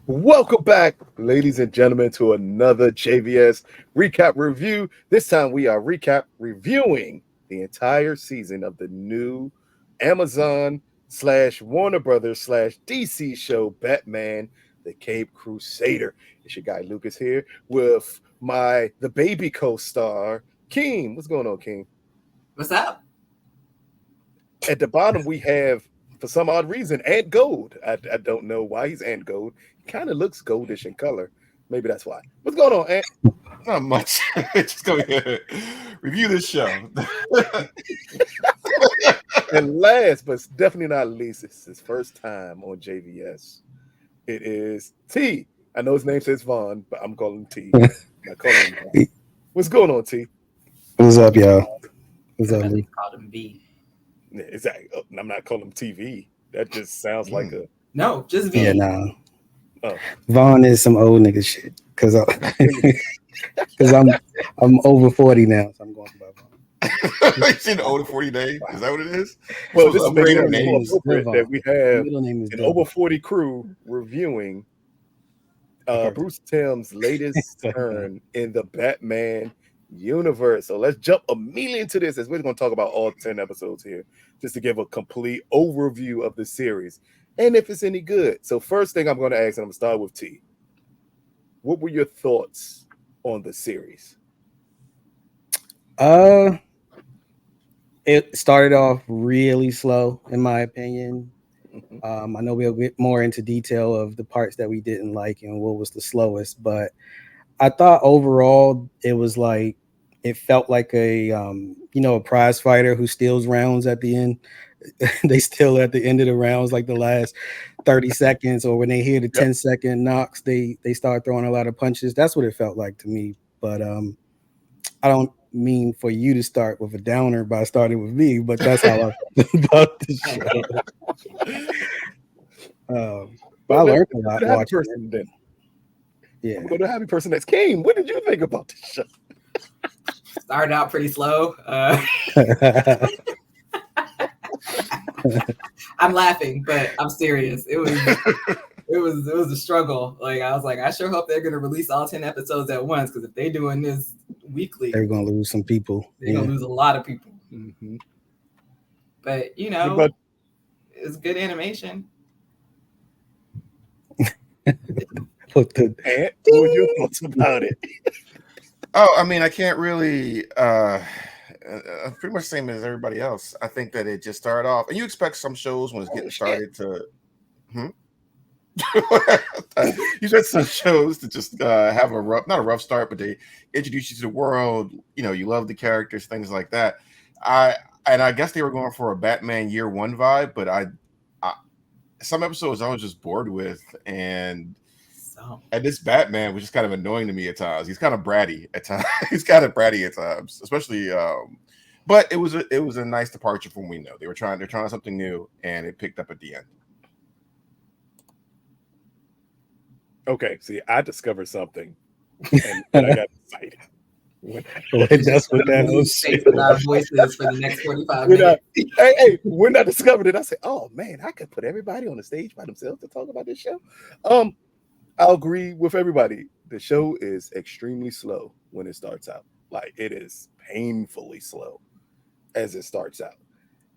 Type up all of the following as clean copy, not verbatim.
Welcome back, ladies and gentlemen, to another JVS recap review. This time we are reviewing the entire season of the new Amazon slash Warner Brothers slash DC show Batman, the Cape Crusader. It's your guy Lucas here with the baby co-star, Keem. What's going on, Keem? What's up? At the bottom, we have, for some odd reason, Ant Gold. I don't know why he's Ant Gold. He kind of looks goldish in color. Maybe that's why. What's going on, Ant? Not much. Just go ahead. Review this show. And last, but definitely not least, it's his first time on JVS. It is T. I know his name says Vaughn, but I'm calling him T. I call him Vaughn. What's going on, T? What's up, y'all? What's up, I Lee? called him V. Yeah, exactly. I'm not calling him TV. That just sounds like a No, just V. Yeah, nah. Oh. Vaughn is some old nigga shit. Cause I'm over 40 now, so I'm going by Vaughn. You seen the older 40 day? Is that what it is? Well, this is upgrade more our names. appropriate that we have Middle name is an Devon. over 40 crew reviewing Bruce Timm's latest turn in the Batman universe. So let's jump immediately into this, as we're going to talk about all 10 episodes here, just to give a complete overview of the series and if it's any good. So first thing I'm going to ask, and I'm going to start with T. What were your thoughts on the series? It started off really slow, in my opinion. Mhm. I know we'll get more into detail of the parts that we didn't like and what was the slowest, but I thought overall it was like it felt like a prize fighter who steals rounds at the end. They steal at the end of the rounds, like the last 30 seconds, or when they hear the 10-second knocks, they start throwing a lot of punches. That's what it felt like to me. But I don't mean for you to start with a downer by starting with me, but that's how I feel about the show. But I learned a lot watching it. Then. Yeah. I'm going to happy person next. Came. What did you think about this show? Started out pretty slow. I'm laughing, but I'm serious. It was a struggle. Like I was like, I sure hope they're gonna release all 10 episodes at once, because if they're doing this weekly, They're gonna lose some people. They're gonna lose a lot of people. Mm-hmm. But it's good animation. What were your thoughts about it? Oh, I mean, I can't really pretty much the same as everybody else. I think that it just started off, and you expect some shows when it's getting started to you said some shows to just have not a rough start, but they introduce you to the world. You love the characters, things like that. I guess they were going for a Batman Year One vibe, but I some episodes I was just bored with, and this Batman was just kind of annoying to me at times. He's kind of bratty at times. Especially. But it was a nice departure from what we know. They're trying something new, and it picked up at the end. Okay, see, I discovered something, and I got excited. That's what that was. With our voices for the next 45 minutes. When I discovered it, I said, "Oh man, I could put everybody on the stage by themselves to talk about this show." I'll agree with everybody. The show is extremely slow when it starts out. Like, it is painfully slow as it starts out.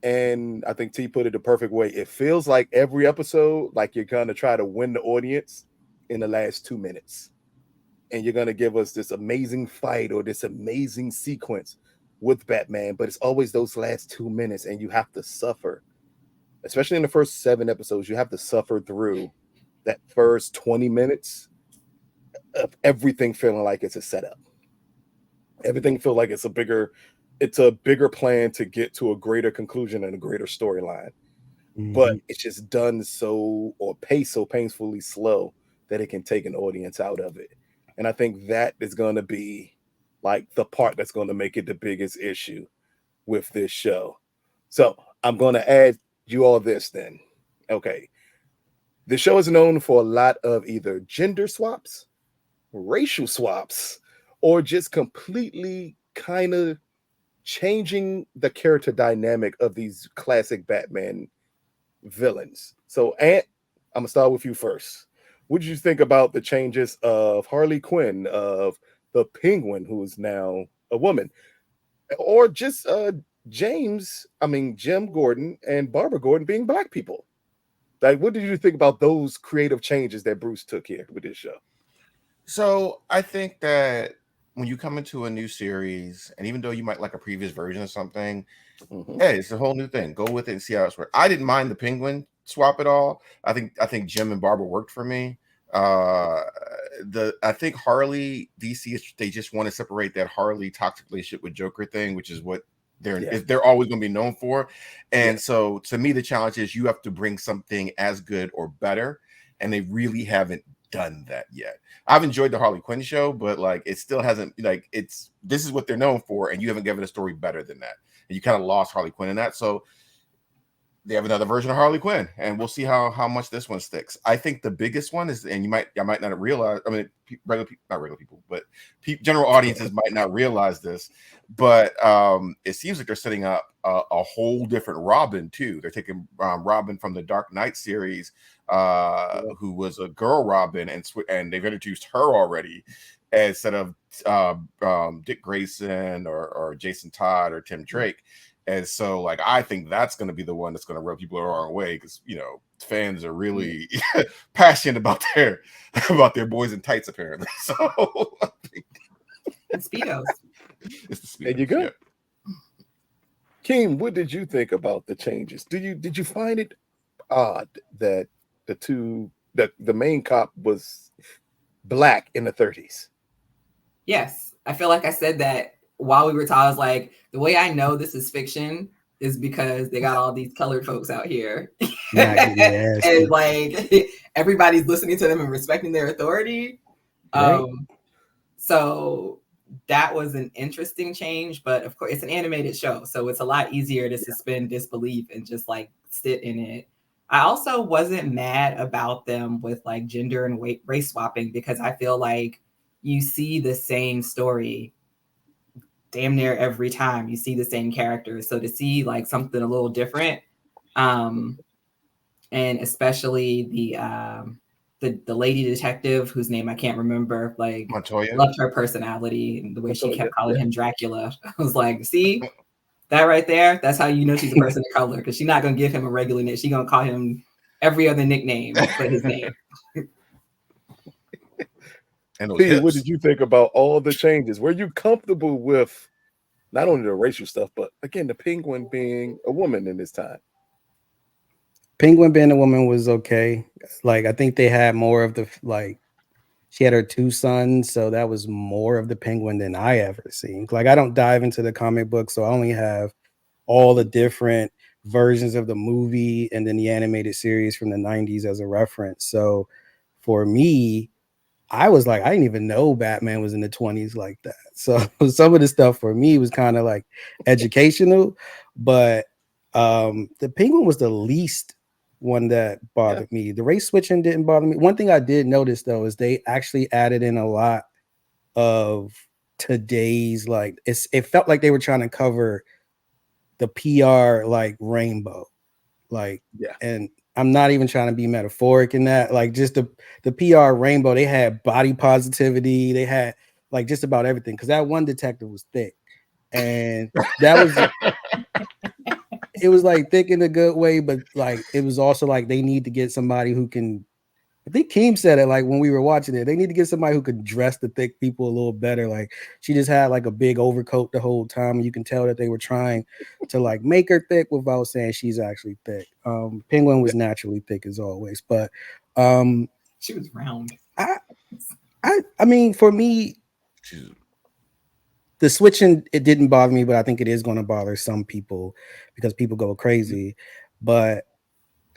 And I think T put it the perfect way. It feels like every episode, like you're gonna try to win the audience in the last 2 minutes. And you're gonna give us this amazing fight or this amazing sequence with Batman, but it's always those last 2 minutes, and you have to suffer. Especially in the first 7 episodes, you have to suffer through that first 20 minutes of everything feeling like it's a setup. Everything feels like it's a bigger plan to get to a greater conclusion and a greater storyline. Mm-hmm. But it's just done paced so painfully slow that it can take an audience out of it. And I think that is going to be like the part that's going to make it the biggest issue with this show. So I'm going to add you all this then. Okay. The show is known for a lot of either gender swaps, racial swaps, or just completely kind of changing the character dynamic of these classic Batman villains. So, Ant, I'm going to start with you first. what did you think about the changes of Harley Quinn, of the Penguin, who is now a woman, or just Jim Gordon and Barbara Gordon being black people? Like, what did you think about those creative changes that Bruce took here with this show? So I think that when you come into a new series, and even though you might like a previous version of something, hey, it's a whole new thing. Go with it and see how it's worked. I didn't mind the Penguin swap at all. I think Jim and Barbara worked for me. I think Harley DC they just want to separate that Harley toxic relationship with Joker thing, which is what they're always going to be known for. And so to me, the challenge is you have to bring something as good or better, and they really haven't done that yet. I've enjoyed the Harley Quinn show, but like it still hasn't, like, this is what they're known for, and you haven't given a story better than that. And you kind of lost Harley Quinn in that. So they have another version of Harley Quinn, and we'll see how much this one sticks. I think the biggest one is, and I might not realize, I mean, not regular people, but general audiences might not realize this, but it seems like they're setting up a whole different Robin too. They're taking Robin from the Dark Knight series, who was a girl Robin, and they've introduced her already instead of Dick Grayson or Jason Todd or Tim Drake. And so, like, I think that's going to be the one that's going to rub people the wrong way, because fans are really passionate about their boys in tights, apparently. So, I think Speedos. It's the Speedos. There you go. Yeah. Keem, what did you think about the changes? Did you find it odd that the main cop was black in the 30s? Yes, I feel like I said that while we were talking. I was like, the way I know this is fiction is because they got all these colored folks out here, and like everybody's listening to them and respecting their authority. Right. So that was an interesting change, but of course it's an animated show, so it's a lot easier to suspend disbelief and just like sit in it. I also wasn't mad about them with like gender and race swapping, because I feel like you see the same story damn near every time. You see the same characters. So to see like something a little different, and especially the lady detective whose name I can't remember, like Montoya. Loved her personality and the way she kept calling him Dracula. I was like, see that right there? That's how you know she's a person of color, because she's not gonna give him a regular name. She's gonna call him every other nickname but his name. And P, what did you think about all the changes? Were you comfortable with not only the racial stuff, but again, the Penguin being a woman in this time? Penguin being a woman was okay. Like, I think they had more of the, like, she had her 2 sons, so that was more of the Penguin than I ever seen. Like, I don't dive into the comic book, so I only have all the different versions of the movie and then the animated series from the 90s as a reference. So for me, I was like, I didn't even know Batman was in the 20s like that. So some of the stuff for me was kind of like educational, but the Penguin was the least one that bothered me. The race switching didn't bother me. One thing I did notice though is they actually added in a lot of today's, like, it felt like they were trying to cover the PR like rainbow, like, and I'm not even trying to be metaphoric in that, like, just the PR rainbow. They had body positivity, they had like just about everything, because that one detective was thick, and that was it was like thick in a good way, but like it was also like they need to get somebody who can, I think Keem said it like when we were watching it, they need to get somebody who could dress the thick people a little better. Like, she just had like a big overcoat the whole time, and you can tell that they were trying to like make her thick without saying she's actually thick. Penguin was naturally thick as always, but she was round. I mean, for me, the switching, it didn't bother me, but I think it is going to bother some people because people go crazy. But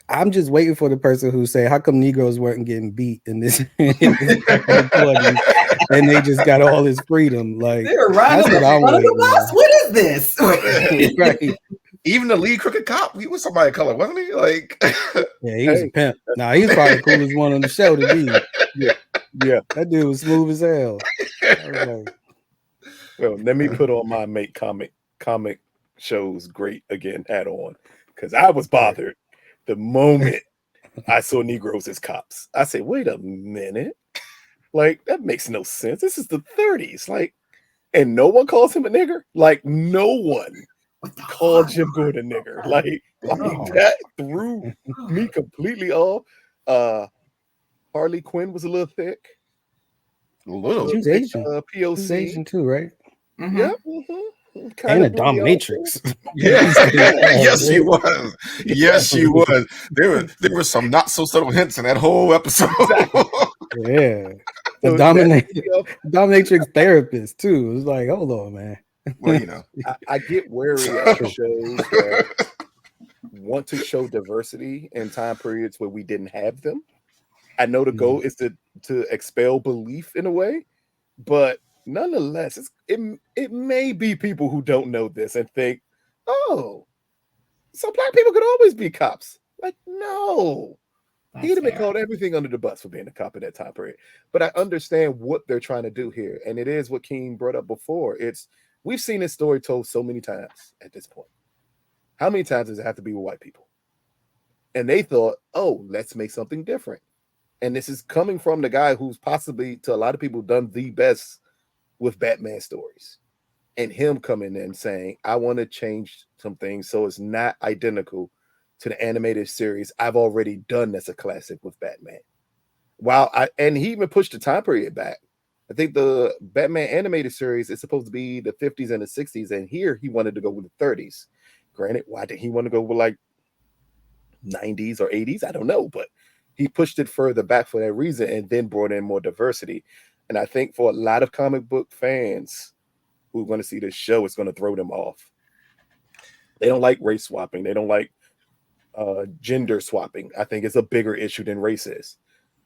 I'm just waiting for the person who say, how come Negroes weren't getting beat in this, in this 20s, and they just got all this freedom? Like, they were riding on the front of the bus. What is this? Right. Even the lead crooked cop, he was somebody of color, wasn't he? Like, yeah, he was a pimp. Nah, he was probably the coolest one on the show to me. Yeah, that dude was smooth as hell. I was like, well, let me put on my make comic shows great again hat on, because I was bothered the moment I saw Negroes as cops. I said, wait a minute. Like, that makes no sense. This is the 30s. Like, and no one calls him a nigger. Like, no one called Jim Gordon nigger. Like that threw me completely off. Harley Quinn was a little thick. A little. She was Asian. POC. She was Asian too, right? Mhm. Yep. And a dominatrix. Yeah. Yes, she was. Yes, she was. There were some not so subtle hints in that whole episode. Exactly. Yeah. The So dominatrix therapist too. It was like, hold on, man. Well, you know, I get wary of shows that want to show diversity in time periods where we didn't have them. I know the goal is to expel belief in a way, but nonetheless, it may be people who don't know this and think, oh, so black people could always be cops. Like, no. He could have been called everything under the bus for being a cop in that time period. But I understand what they're trying to do here. And it is what King brought up before. We've seen this story told so many times at this point. How many times does it have to be with white people? And they thought, oh, let's make something different. And this is coming from the guy who's possibly, to a lot of people, done the best with Batman stories. And him coming in saying, I want to change some things so it's not identical to the animated series I've already done that's a classic with Batman. And he even pushed the time period back. I think the Batman animated series is supposed to be the 50s and the 60s, and here he wanted to go with the 30s. Granted, why did he want to go with like 90s or 80s? I don't know, but he pushed it further back for that reason and then brought in more diversity. And I think for a lot of comic book fans who are going to see this show, it's going to throw them off. They don't like race swapping. They don't like gender swapping. I think it's a bigger issue than race is.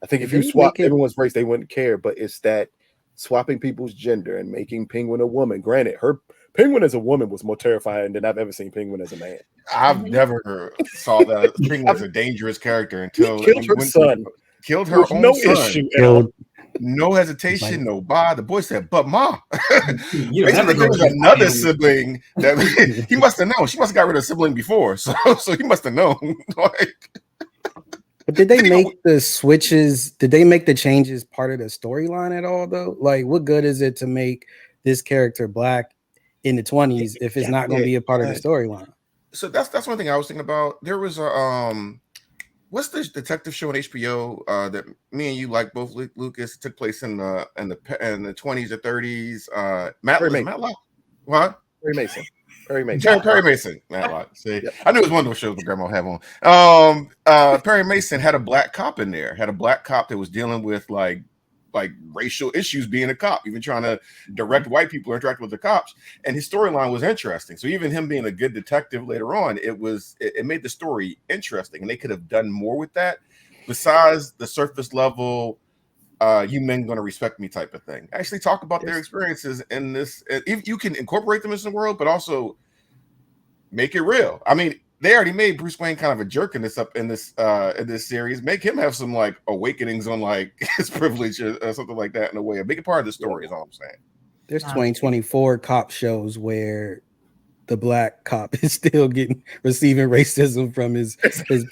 I think if you swap everyone's race, they wouldn't care. But it's that swapping people's gender and making Penguin a woman. Granted, her Penguin as a woman was more terrifying than I've ever seen Penguin as a man. I've never saw that Penguin was a dangerous character until he killed her son. Killed her own son. Issue. No hesitation, no bye. The boy said, "But Ma, you never there was another sibling that he must have known. She must have got rid of a sibling before, so he must have known." Like, but did they make the switches? Did they make the changes part of the storyline at all? Though, like, what good is it to make this character black in the 20s if it's not going to be a part of the storyline? So that's one thing I was thinking about. There was a what's this detective show on HBO that me and you like both, Lucas? It took place in the 20s or 30s. Matlock. What? Perry Mason. Perry Mason. Matlock. See, yep. I knew it was one of those shows my grandma had on. Perry Mason had a black cop in there. Had a black cop that was dealing with like racial issues being a cop, even trying to direct white people interact with the cops. And his storyline was interesting. So even him being a good detective later on, it made the story interesting. And they could have done more with that besides the surface level, you men gonna respect me type of thing. Actually talk about their experiences in this. If you can incorporate them into the world, but also make it real. I mean, they already made Bruce Wayne kind of a jerk in this series. Make him have some like awakenings on like his privilege or something like that in a way. Make it part of the story is all I'm saying. There's 2024 cop shows where the black cop is still receiving racism from his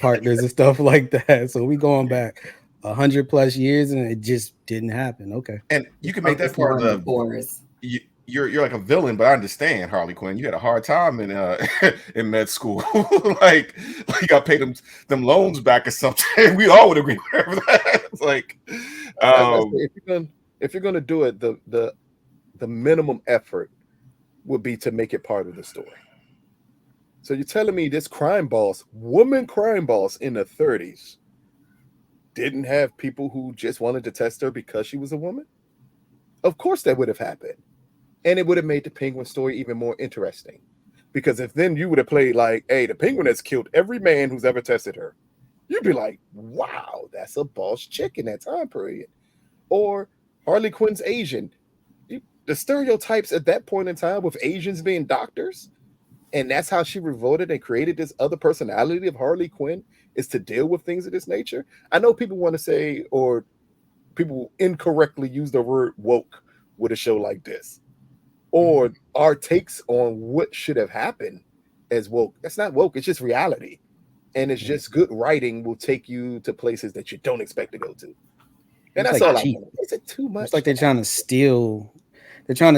partners and stuff like that. So we going back 100+ years and it just didn't happen. Okay. And you can make that part of the You're like a villain, but I understand, Harley Quinn. You had a hard time in in med school. like you got paid them loans back or something. We all would agree with that. It's like if you're gonna do it, the minimum effort would be to make it part of the story. So you're telling me this woman crime boss in the 30s didn't have people who just wanted to test her because she was a woman? Of course that would have happened. And it would have made the Penguin story even more interesting. Because if then you would have played like, hey, the Penguin has killed every man who's ever tested her, you'd be like, wow, that's a boss chick in that time period. Or Harley Quinn's Asian. The stereotypes at that point in time with Asians being doctors, and that's how she revolted and created this other personality of Harley Quinn, is to deal with things of this nature. I know people want to say, or people incorrectly use the word woke with a show like this. Or our takes on what should have happened as woke. That's not woke. It's just reality. and it's just good writing will take you to places that you don't expect to go to. And It's that's like all I cheap. want. Is it too much? It's like they're trying to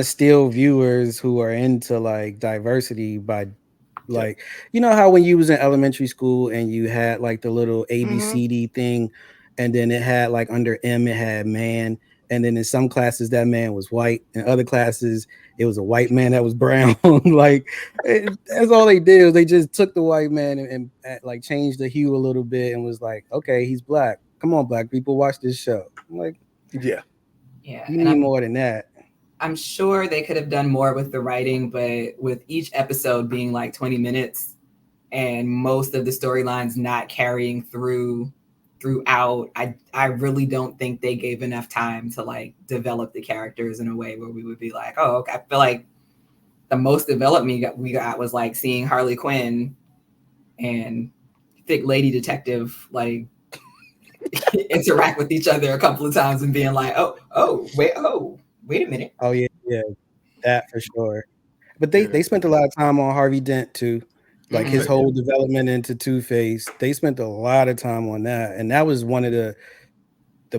steal viewers who are into like diversity by like, you know how when you was in elementary school and you had like the little ABCD thing, and then it had like under M it had man, and then in some classes that man was white, in other classes it was a white man that was brown. Like that's all they did was they just took the white man and like changed the hue a little bit and was like, okay, he's black. Come on, black people, watch this show. I'm like, yeah. You need more than that. I'm sure they could have done more with the writing, but with each episode being like 20 minutes and most of the storylines not carrying throughout, I really don't think they gave enough time to like develop the characters in a way where we would be like, oh, okay. I feel like the most development we got was like seeing Harley Quinn and Thick Lady Detective like interact with each other a couple of times and being like, wait a minute. Oh yeah, that for sure. But they spent a lot of time on Harvey Dent too, like his whole development into Two-Face. They spent a lot of time on that, and that was one of the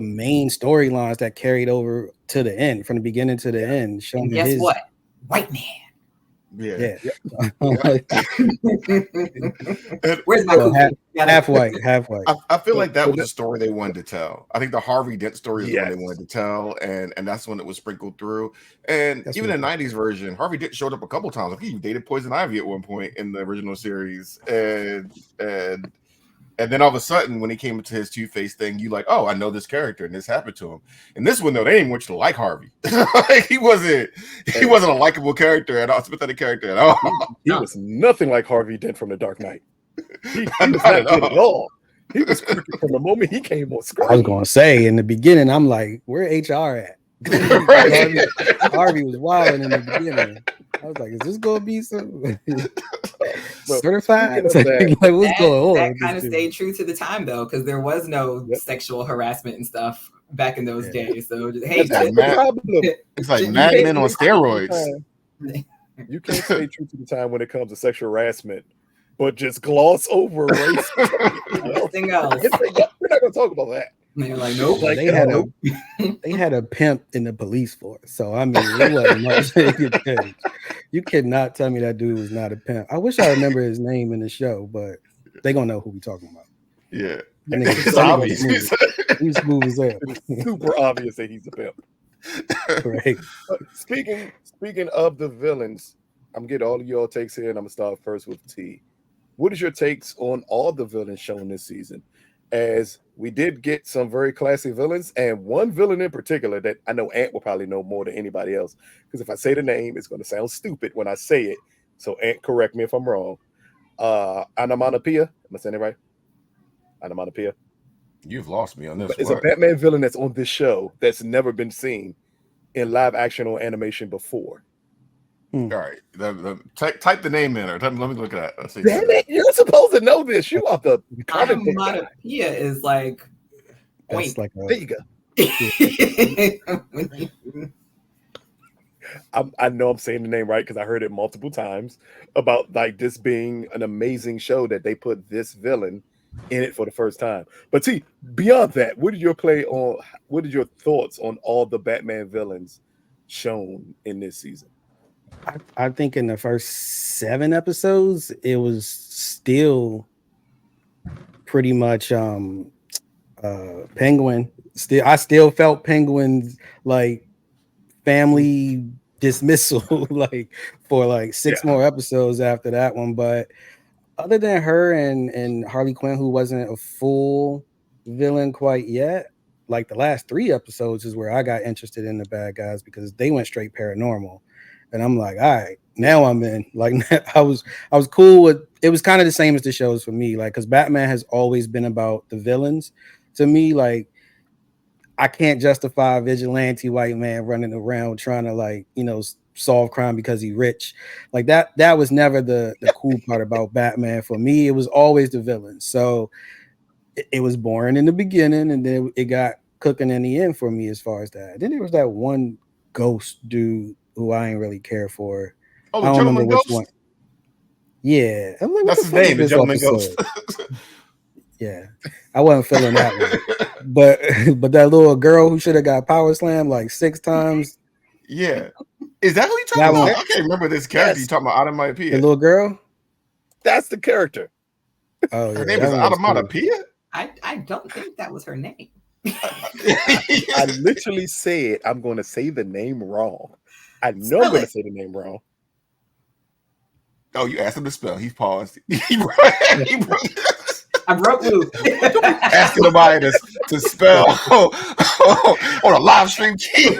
main storylines that carried over to the end, from the beginning to the end. And guess what? White man. Yeah. Where's my half white? I feel like that was the story they wanted to tell. I think the Harvey Dent story is the one they wanted to tell, and that's when it was sprinkled through. And that's even in the 90s version, Harvey Dent showed up a couple times. Like he dated Poison Ivy at one point in the original series, and then all of a sudden, when he came into his Two-Face thing, you like, oh, I know this character, and this happened to him. And this one, though, they didn't want you to like Harvey. Like, he wasn't a likable character at all, sympathetic character at all. He was nothing like Harvey Dent from The Dark Knight. He was not good at all. He was freaking from the moment he came on screen. I was going to say, in the beginning, I'm like, where HR at? Harvey was wilding in the beginning. I was like, is this going to be some certified? Like, what's going on? That kind of stayed true to the time, though, because there was no sexual harassment and stuff back in those days. So, hey, it's like Mad Men on steroids. You can't stay true to the time when it comes to sexual harassment, but just gloss over race. Everything else. We're not going to talk about that. They're like, nope. Like, they had a pimp in the police force. So I mean, it wasn't much. You cannot tell me that dude was not a pimp. I wish I remember his name in the show, but they gonna know who we talking about. Yeah, it's obvious. He's smooth as hell. It's super obvious that he's a pimp. Right. Speaking of the villains, I'm getting all of y'all takes here, and I'm gonna start first with T. What is your takes on all the villains shown this season? As we did get some very classy villains, and one villain in particular that I know Ant will probably know more than anybody else, because if I say the name, it's going to sound stupid when I say it. So Ant, correct me if I'm wrong. Onomatopoeia, am I saying it right? Onomatopoeia. You've lost me on this. It's a Batman villain that's on this show that's never been seen in live action or animation before. All right, type the name in, or let me look at that. Damn it, you're supposed to know this. You are the onomatopoeia is like point. Like there you go. I know I'm saying the name right because I heard it multiple times about like this being an amazing show that they put this villain in it for the first time. But see, beyond that, what is your thoughts on all the Batman villains shown in this season? I think in the first 7 episodes, it was still pretty much Penguin. I still felt Penguin's like family dismissal like for like 6 more episodes after that one. But other than her and Harley Quinn, who wasn't a full villain quite yet, like the last 3 episodes is where I got interested in the bad guys because they went straight paranormal. And I'm like, all right, now I'm in. Like, I was cool with it. Was kind of the same as the shows for me, like, because Batman has always been about the villains. To me, like, I can't justify a vigilante white man running around trying to, like, you know, solve crime because he's rich. Like that was never the cool part about Batman for me. It was always the villains. So it was boring in the beginning, and then it got cooking in the end for me as far as that. Then there was that one ghost dude who I ain't really care for. Oh, I don't remember which one. Yeah, I'm like, what That's the his fuck is name, the this Gentleman episode? Ghost. Yeah, I wasn't feeling that one. But that little girl who should have got power slammed like 6 times. Yeah. Is that who you That talking one, about? I can't remember this character you talking about, the Onomatopoeia. little girl. That's the character. Oh Her yeah, name that is one was cool. Onomatopoeia? I don't think that was her name. I literally said I'm going to say the name wrong. I know I'm going to say the name wrong. Oh, you asked him to spell. He's paused. I broke loose. Asking somebody to spell on a live stream. Team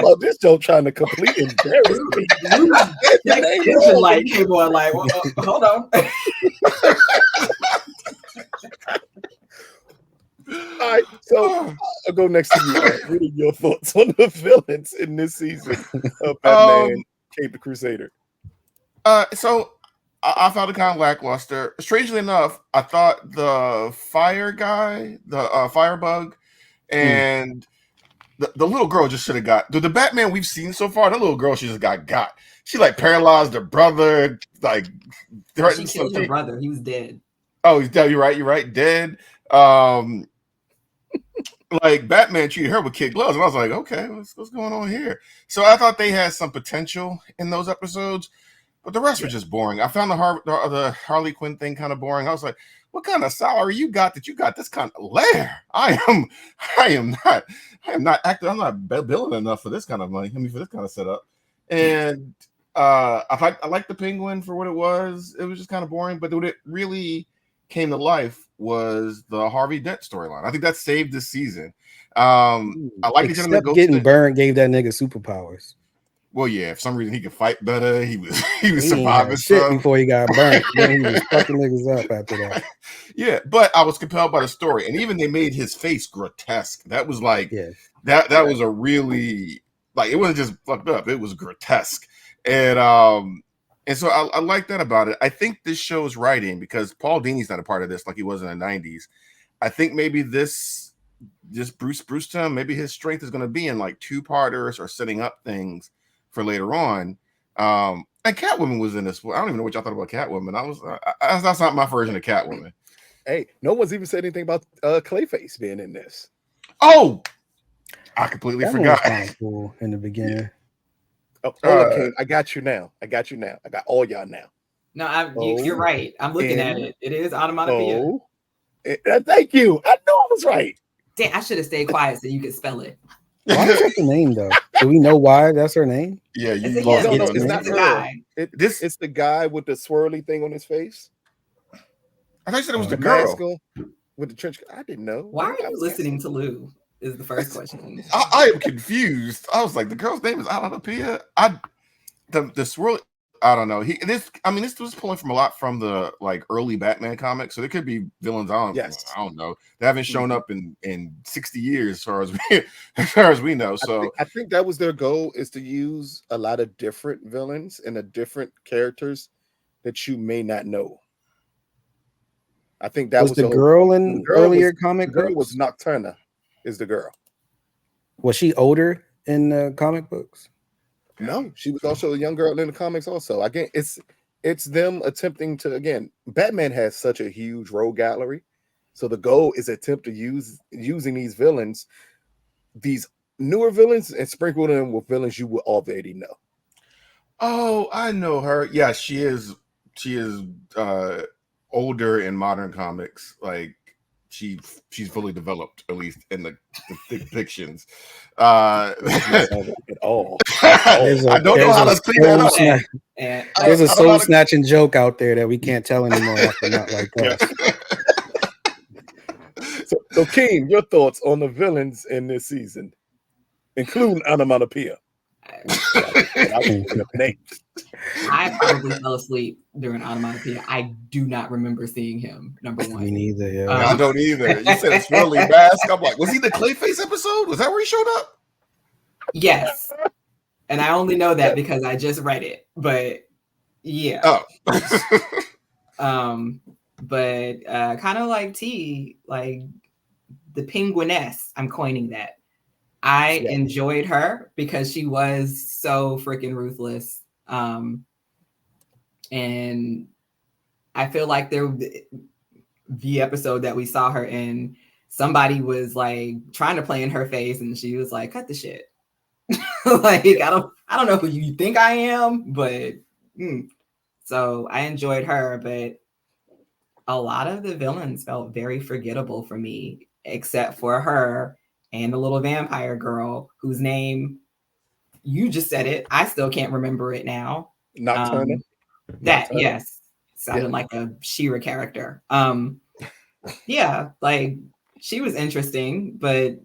of this Joe trying to complete embarrass me. Tension light came on like, well, hold on. All right, so I'll go next to you. What are your thoughts on the villains in this season of Batman Cape the Crusader? So I found it kind of lackluster. Strangely enough, I thought the fire guy, the firebug, and the little girl just should have got the Batman we've seen so far. The little girl, she just got. She like paralyzed her brother, like she killed her brother. He was dead. Oh, you're right, dead. Like Batman treated her with kid gloves, and I was like, okay, what's going on here? So I thought they had some potential in those episodes, but the rest were just boring. I found the Harley Quinn thing kind of boring. I was like, what kind of salary you got that you got this kind of lair? I am not acting. I'm not billing enough for this kind of money. I mean, for this kind of setup. And I liked the Penguin for what it was. It was just kind of boring, but what it really came to life was the Harvey Dent storyline. I think that saved this season. I like the Gentleman Ghost. Getting burned gave that nigga superpowers. Well, yeah, for some reason he could fight better. He was surviving shit before he got burnt. Then he was fucking niggas up after that. Yeah, but I was compelled by the story, and even they made his face grotesque. That was like that was a really like it wasn't just fucked up. It was grotesque, and so I like that about it. I think this show's writing because Paul Dini's not a part of this like he was in the 90s. I think maybe this just Bruce Timm, maybe his strength is going to be in like 2-parters or setting up things for later on. And Catwoman was in this. I don't even know what y'all thought about Catwoman. That's not my version of Catwoman. Hey, no one's even said anything about Clayface being in this. Oh, I completely forgot. Kind of cool in the beginning. Oh, King, I got you now. I got all y'all now. No, you're right. I'm looking at it. It is onomatopoeia. Thank you. I know I was right. Damn, I should have stayed quiet so you could spell it. Why is that the name though? Do we know why that's her name? Yeah, it's not the guy. It's the guy with the swirly thing on his face. I thought you said it was the girl with the trench. I didn't know. Why are you listening to Lou? Is the first question. I am confused. I was like, the girl's name is Onomatopoeia. The swirl. I don't know. This was pulling from a lot from the like early Batman comics, so there could be villains on. Yes, I don't know. They haven't shown up in 60 years, as far as we know. So I think that was their goal, is to use a lot of different villains and the different characters that you may not know. I think that was the girl in earlier comic. The girl was Nocturna. Is the girl? Was she older in the comic books? No, she was also a young girl in the comics. Also, again, it's them attempting to Batman has such a huge rogue gallery, so the goal is attempt to using these villains, these newer villains, and sprinkle them with villains you will already know. Oh, I know her. Yeah, she is older in modern comics. Like she's fully developed, at least in the depictions. At all. I don't know how to clean that up. There's a soul snatching joke out there that we can't tell anymore after Not Like Us. So King, your thoughts on the villains in this season, including Onomatopoeia. I probably fell asleep during Onomatopoeia. I do not remember seeing him. Number one. Me neither. Yeah. I don't either. You said it's really mask. I'm like, was he the Clayface episode? Was that where he showed up? Yes. And I only know that because I just read it. But yeah. Oh. But kind of like T, like the Penguiness. I'm coining that. I enjoyed her because she was so freaking ruthless. And I feel like the episode that we saw her in, somebody was like trying to play in her face, and she was like, "Cut the shit." Like, I don't know who you think I am, but so I enjoyed her, but a lot of the villains felt very forgettable for me, except for her and the little vampire girl whose name you just said it. I still can't remember it now. Nocturna. That, yes, sounded like a She-Ra character. Yeah, like she was interesting, but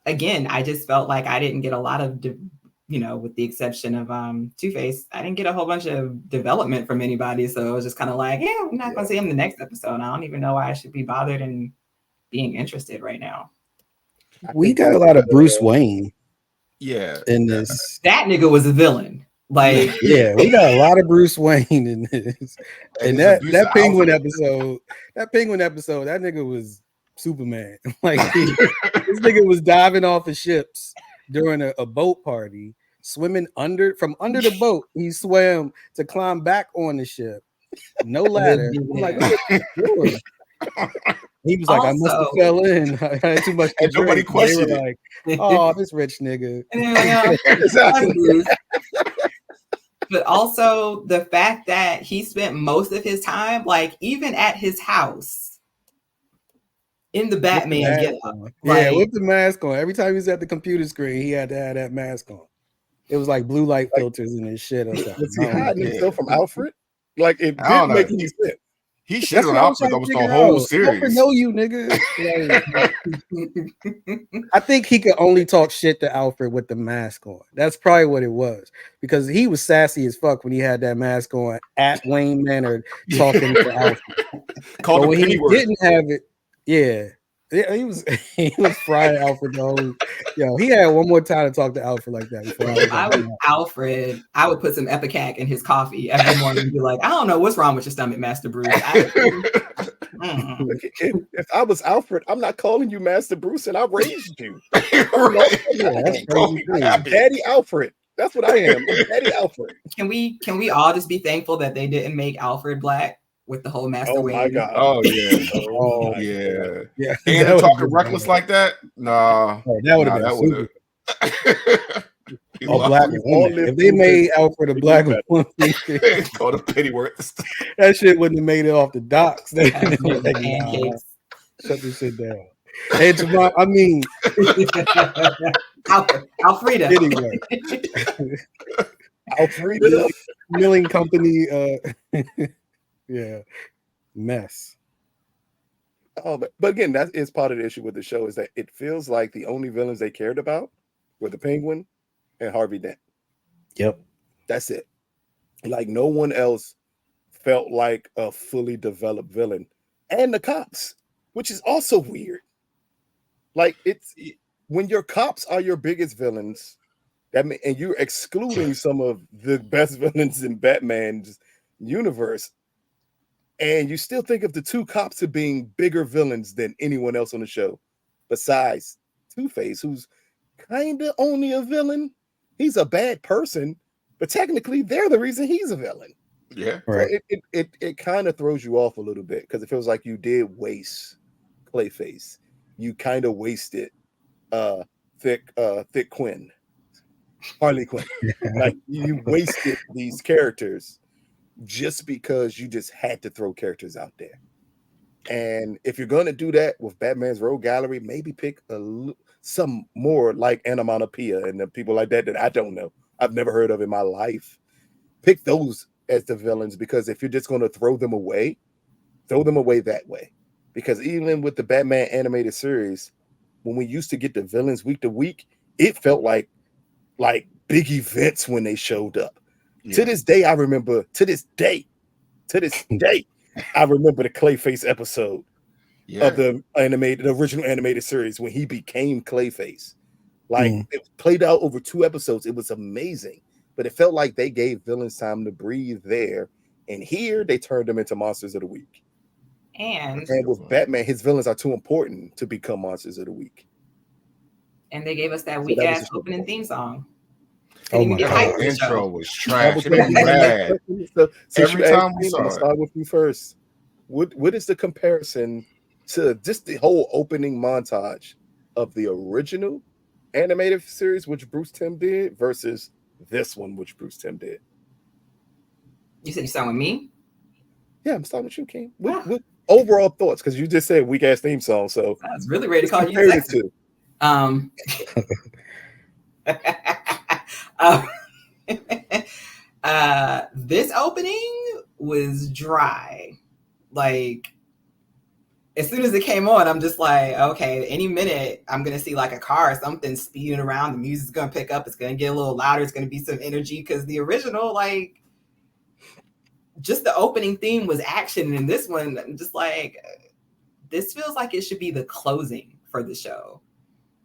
again, I just felt like I didn't get a lot of, with the exception of Two-Face, I didn't get a whole bunch of development from anybody. So it was just kind of like, yeah, I'm not going to see him the next episode. I don't even know why I should be bothered and being interested right now. We got a lot of Bruce Wayne. Yeah. In this. That nigga was a villain. Like, yeah, we got a lot of Bruce Wayne in this. And that penguin episode, that nigga was Superman. Like this nigga was diving off of ships during a boat party, swimming from under the boat. He swam to climb back on the ship. No ladder. I'm like, what are you doing? He was like, I must have fell in. I had too much to drink. Nobody questioned it. Like, oh, this rich nigga. But also the fact that he spent most of his time, like even at his house, in the Batman get up. Yeah, with the mask on. Every time he was at the computer screen, he had to have that mask on. It was like blue light filters and his shit or something. Was he hiding himself from Alfred? Like it didn't make any sense. He should have Alfred almost the whole series. Alfred know you, nigga. I think he could only talk shit to Alfred with the mask on. That's probably what it was, because he was sassy as fuck when he had that mask on at Wayne Manor talking to Alfred. But when he didn't have it, he was frying Alfred the whole. He had one more time to talk to Alfred like that. Before I was Alfred, I would put some Epicac in his coffee every morning and be like, I don't know what's wrong with your stomach, Master Bruce. If I was Alfred, I'm not calling you Master Bruce, and I raised you. Daddy Alfred. That's what I am. Daddy Alfred. Can we all just be thankful that they didn't make Alfred black with the whole Master Wayne? Oh my God. Oh yeah. Yeah. And talking reckless like that? Nah. Oh, that would have been super. Black woman. If they made Alfred a black woman, go to Pennyworth. That shit wouldn't have made it off the docks. Shut this shit down. Hey, Javon, I mean, Alfreda. Anyway, Alfreda Milling Company. Mess. Oh, but again, that is part of the issue with the show, is that it feels like the only villains they cared about were the Penguin and Harvey Dent. Yep. That's it. Like no one else felt like a fully developed villain. And the cops, which is also weird. Like when your cops are your biggest villains, and you're excluding some of the best villains in Batman's universe, and you still think of the two cops as being bigger villains than anyone else on the show, besides Two-Face, who's kind of only a villain. He's a bad person, but technically they're the reason he's a villain. Yeah, right. So it kind of throws you off a little bit, because it feels like you did waste Clayface. You kind of wasted Thick Quinn, Harley Quinn. Like you wasted these characters just because you just had to throw characters out there. And if you're going to do that with Batman's Rogue Gallery, maybe pick some more like Onomatopoeia and the people like that I don't know. I've never heard of in my life. Pick those as the villains, because if you're just going to throw them away that way. Because even with the Batman animated series, when we used to get the villains week to week, it felt like big events when they showed up. Yeah. To this day, I remember the Clayface episode of the original animated series when he became Clayface. Like it played out over 2 episodes. It was amazing, but it felt like they gave villains time to breathe there. And here they turned them into monsters of the week. And with Batman, his villains are too important to become monsters of the week. And they gave us that weak ass opening theme song. Couldn't Oh even my get God. hyped for the Intro show. was That trash. was It gonna made be me my next mad. question. So since Every you asked time we me, I'm saw gonna it. start with you first. What is the comparison to just the whole opening montage of the original animated series, which Bruce Timm did, versus this one, which Bruce Timm did? You said you sound with me? Yeah, I'm starting with you, King. What overall thoughts? Because you just said weak ass theme song, so I was really ready to let's call you compare the sexy. two. This opening was dry. Like, as soon as it came on, I'm just like, okay, any minute I'm gonna see like a car or something speeding around. The music's gonna pick up. It's gonna get a little louder. It's gonna be some energy because the original, like, just the opening theme was action, and this one, I'm just like, this feels like it should be the closing for the show.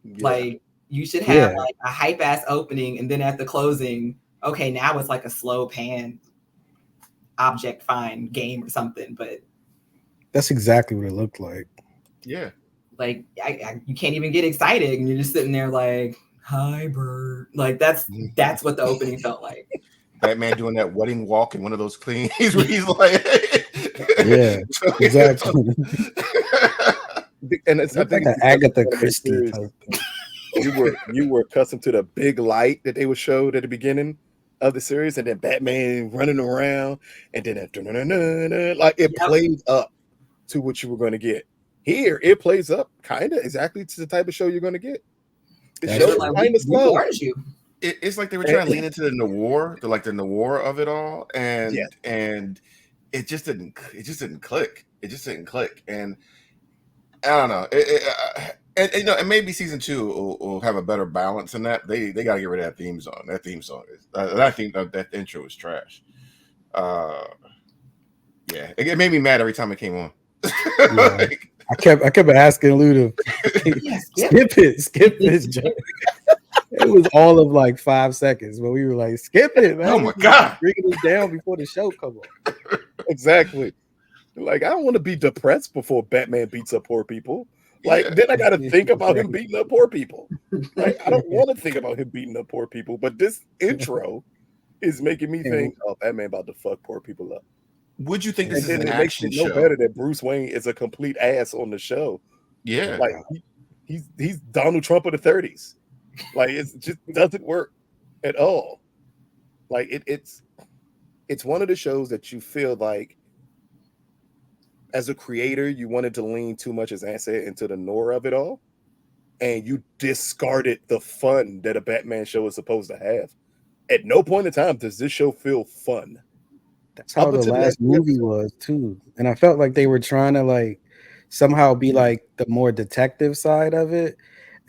Yeah. Like, you should have Yeah. like a hype ass opening, and then at the closing, okay, now it's like a slow pan object find game or something. But That's exactly what it looked like. Yeah. like, you can't even get excited, and you're just sitting there like, hi bird. Like, that's what the opening felt like. Batman doing that wedding walk in one of those cleans where he's like, Yeah, exactly. And it's, I Looked like think an it's because Agatha of the Christie series. type thing. You were accustomed to the big light that they would show at the beginning of the series, and then Batman running around, and then like it Yep. plays up to what you were going to get. Here, it plays up kind of exactly to the type of show you're going to get. The That's show true. is Like, kind of we slow. warned you. It's like they were trying to lean into the noir, the noir of it all, and Yes. and it just didn't click. It just didn't click, and I don't know. And you know, and maybe season 2 will have a better balance in that. They got to get rid of that theme song. That theme song is that intro is trash. Yeah, it made me mad every time it came on. Yeah. Like, I kept asking Lou to skip it, Joe. It was all of like 5 seconds, but we were like, skip it, man. oh my God. Bringing it down before the show come on. Exactly. Like, I don't want to be depressed before Batman beats up poor people. Like, Yeah. then I got to think about him beating up poor people. Right? I don't want to think about him beating up poor people, but this intro is making me think, oh, Batman about to fuck poor people up. Would you think And this is then an it makes action it no show? better that Bruce Wayne is a complete ass on the show. Yeah. Like, he's Donald Trump of the 30s. Like, it just doesn't work at all. Like, it's one of the shows that you feel like, as a creator, you wanted to lean too much, as Ann said, into the noir of it all, and you discarded the fun that a Batman show is supposed to have. At no point in time does this show feel fun. That's how the last movie was too. And I felt like they were trying to like somehow be like the more detective side of it.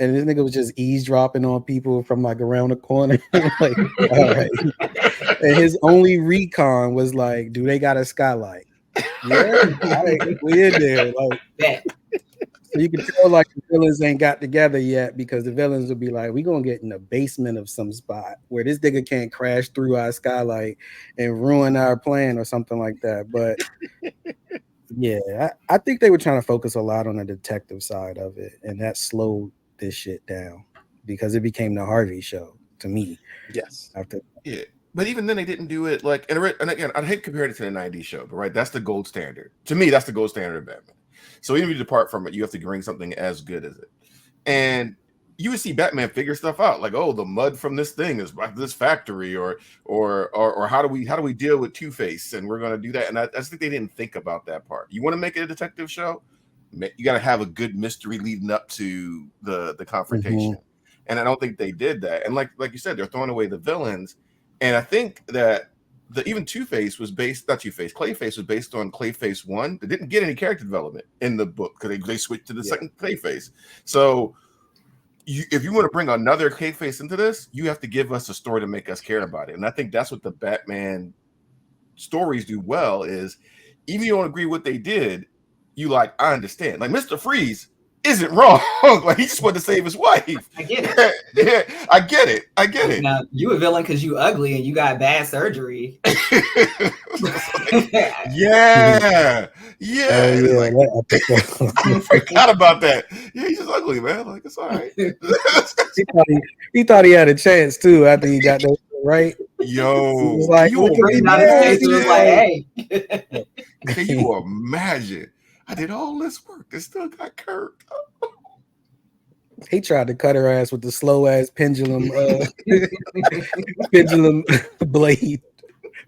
And this nigga was just eavesdropping on people from like around the corner. Like, all right. And his only recon was like, do they got a skylight? Yeah, all right, we in there. Like, so you can tell like the villains ain't got together yet, because the villains will be like, we gonna get in the basement of some spot where this nigga can't crash through our skylight and ruin our plan or something like that. But yeah, I think they were trying to focus a lot on the detective side of it, and that slowed this shit down because it became the Harvey show to me. Yes. Yeah. But even then, they didn't do it like, and again, I hate comparing it to the 90s show, but right, that's the gold standard. To me, that's the gold standard of Batman. So even if you depart from it, you have to bring something as good as it. And you would see Batman figure stuff out, like, oh, the mud from this thing is back to this factory, or how do we deal with Two-Face, and we're gonna do that. And I just think they didn't think about that part. You want to make it a detective show, you got to have a good mystery leading up to the confrontation. Mm-hmm. And I don't think they did that. And like you said, they're throwing away the villains. And I think that even Two-Face was based, not Two-Face, Clayface was based on Clayface 1. They didn't get any character development in the book because they switched to the second Clayface. So if you want to bring another Clayface into this, you have to give us a story to make us care about it. And I think that's what the Batman stories do well, is even if you don't agree with what they did, you like, I understand. Like Mr. Freeze isn't wrong. Like, he just wanted to save his wife. I get it. Yeah, I get it. Now, you a villain because you ugly and you got bad surgery. Yeah. I forgot about that. Yeah, he's just ugly, man. Like, it's all right. he thought he had a chance too after he got those right? Yo, Like, can you look at Bring me out his face and was imagine? like, hey. Can you imagine? I did all this work and still got curved. He tried to cut her ass with the slow ass pendulum pendulum blade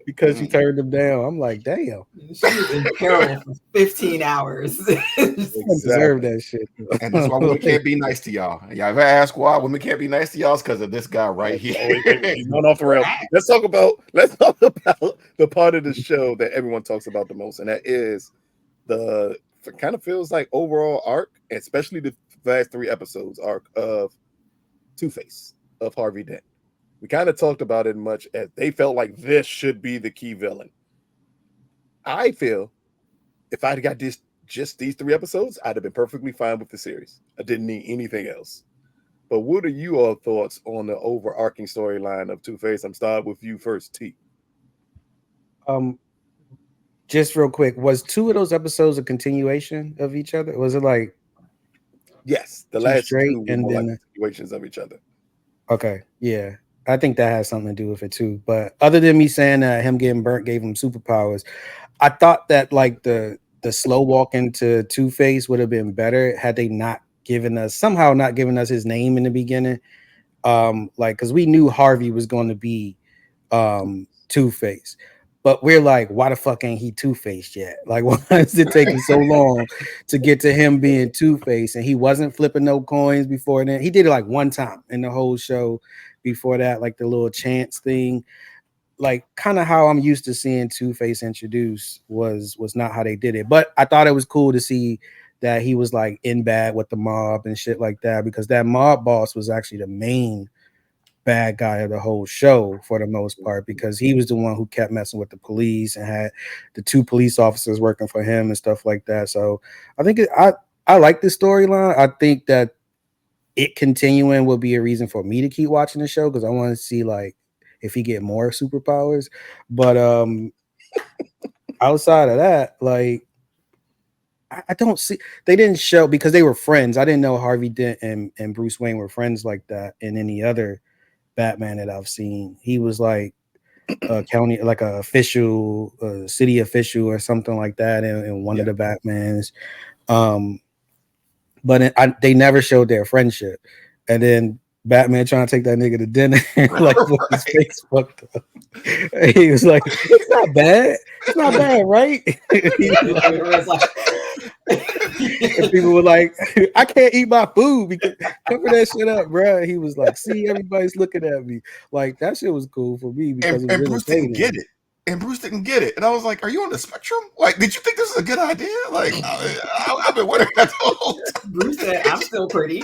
because she turned him down. I'm like, damn. She was in peril for 15 hours. Deserve that shit. And that's why women can't be nice to y'all. Y'all ever ask why women can't be nice to y'all? It's because of this guy right here. He's going off the rails. Let's talk about the part of the show that everyone talks about the most, and that is it kind of feels like overall arc, especially the last 3 episodes arc of Two-Face, of Harvey Dent. We kind of talked about it much as they felt like this should be the key villain. I feel if I'd got just these 3 episodes, I'd have been perfectly fine with the series. I didn't need anything else. But what are you all thoughts on the overarching storyline of Two-Face? I'm starting with you first, T. Just real quick, was 2 of those episodes a continuation of each other? Was it like yes, the last straight 2 were and more then like continuations of each other. Okay, yeah. I think that has something to do with it too. But other than me saying that him getting burnt gave him superpowers, I thought that like the slow walk into Two-Face would have been better had they not given us his name in the beginning. Like because we knew Harvey was going to be Two-Face. But we're like, why the fuck ain't he Two-Face yet? Like, why is it taking so long to get to him being Two-Face? And he wasn't flipping no coins before then. He did it like one time in the whole show before that, like the little chance thing. Like, kind of how I'm used to seeing Two-Face introduced was not how they did it. But I thought it was cool to see that he was like in bad with the mob and shit like that, because that mob boss was actually the main bad guy of the whole show for the most part, because he was the one who kept messing with the police and had the 2 police officers working for him and stuff like that. So I think I like this storyline. I think that it continuing will be a reason for me to keep watching the show, because I want to see like if he get more superpowers. But outside of that, like I don't see, they didn't show, because they were friends. I didn't know Harvey Dent and Bruce Wayne were friends like that in any other Batman that I've seen. He was like a county, like a official, city official or something like that in one of the Batmans. But they never showed their friendship. And then Batman trying to take that nigga to dinner, like with his face fucked up. He was like, "It's not bad. It's not bad, right?" And people were like, "I can't eat my food because cover that shit up, bro." He was like, "See, everybody's looking at me." Like that shit was cool for me because and Bruce didn't get it. And Bruce didn't get it. And I was like, are you on the spectrum? Like, did you think this is a good idea? Like, I've been wondering that the whole time. Bruce said, I'm still pretty.